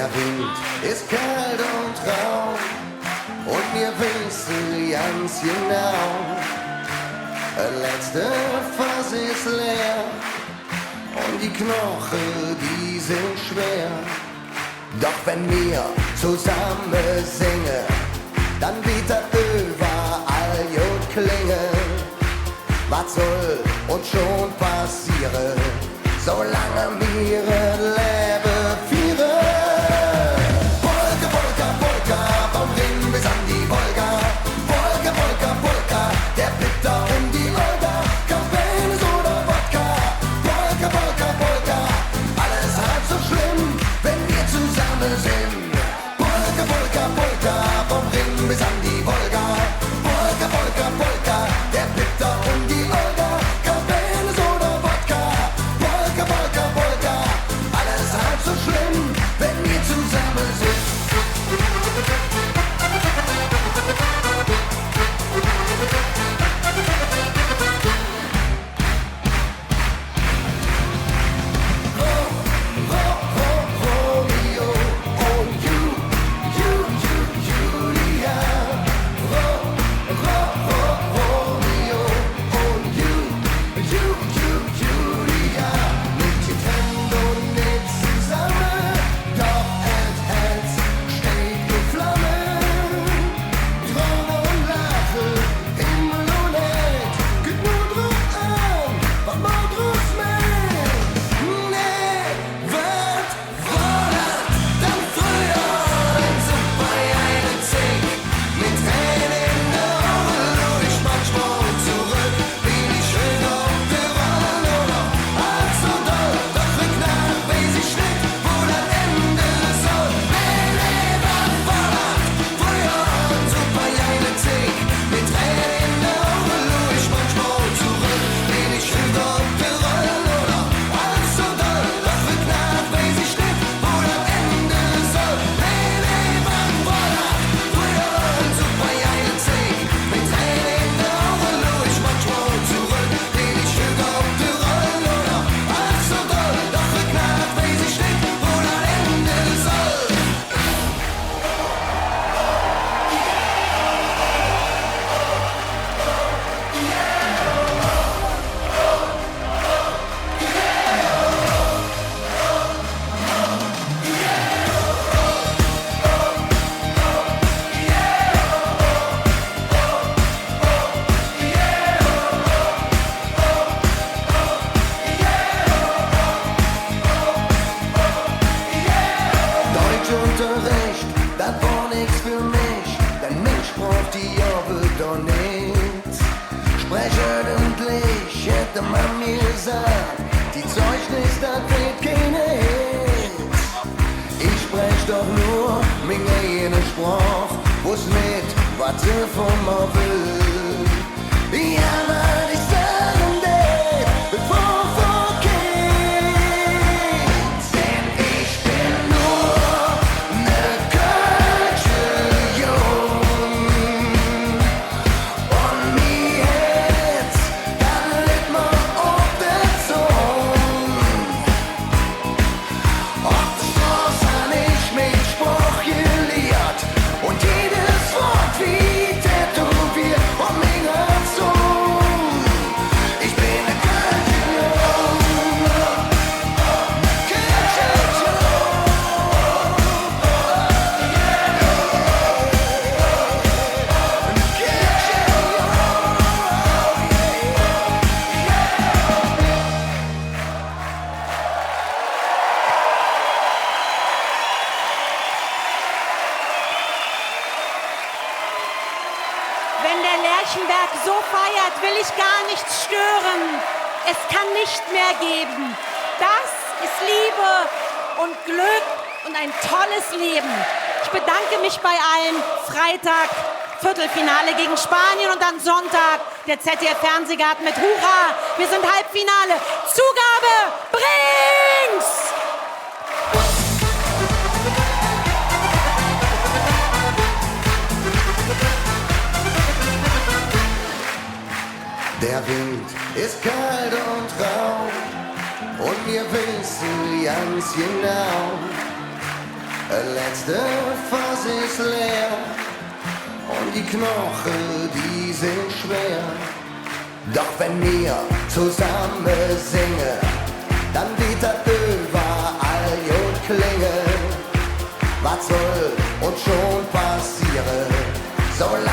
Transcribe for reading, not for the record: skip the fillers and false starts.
Der Wind ist kalt und rau und wir wissen ganz genau, das letzte Fass ist leer und die Knochen, die sind schwer. Doch wenn wir zusammen singen, dann wird das überall gut klingen. Was soll uns schon passieren, solange wir Leben führen? Polka, Polka, Polka, vom Ring bis an die Wolga. Polka, Polka, Polka, der Bitter und die Olga. Campines oder Wodka. Polka, Polka, Polka, alles halb so schlimm, wenn wir zusammen sind. Polka, Polka, Polka, vom Ring bis an die Wolga. Polka, Polka, Polka, der Bitter und die Olga. Campines oder Wodka. Polka, Polka, Polka, alles halb so schlimm, wenn wir zusammen sind. Romeo und Julia. Romeo und Julia. Nicht getrennt und nicht zusammen, doch das Herz steht in Flammen. Träume und Lachen, Himmel und Erd, geht nur drauf an, was man draus macht. Nee, wird fordert, dann früher ein super einen Zick. Mit Tränen in den Augen ruh ich manchmal zurück, wie die schön auf der Rolle oder halb so doll. Doch rück nach, weiß ich nicht, wo das Ende soll. Nee, wird fordert, früher ein super einen Zick. Mit Tränen in den Augen ruh ich manchmal zurück, wie die schön auf der Rolle oder halb so doll. Doch rück nach, weiß ich nicht, wo das Ende soll. Nee, wird fordert, früher ein super einen Zick. Mit Tränen in den Augen ruh ich manchmal zurück, wie die schön auf der Rolle oder halb so doll. Doch rück nach, weiß ich nicht, wo das Ende soll. Deutschunterricht, das war nix für mich, denn Mensch braucht die Jahre doch nicht. Sprechend hätte man mir gesagt, die Zeugnis, das wird keine Hits. Ich sprech doch nur mit einer Sprache, wo's nicht, was sie von mir will. Ja, was ich sagen will, bevor vergeht. Denn ich bin nur ne Kölsche Jung und mir Herz, dann liegt man auf der Zunge. Auf der Straße han ich mit Spruch gelehrt und jedes Wort wie tätowiert und mir hört zu. Ich bin ne Kölsche Jung, Kölsche Wenn der Lerchenberg so feiert, will ich gar nichts stören. Es kann nicht mehr geben. Das ist Liebe und Glück und ein tolles Leben. Ich bedanke mich bei allen. Freitag Viertelfinale gegen Spanien und dann Sonntag der ZDF-Fernsehgarten mit Hurra. Wir sind Halbfinale. Zugabe, bring's! Der Wind ist kalt und rau und wir wissen ganz genau, Letzte Fass ist leer und die Knochen, die sind schwer. Doch wenn wir zusammen singen, dann wird das überall und klingen. Was soll uns schon passieren, solange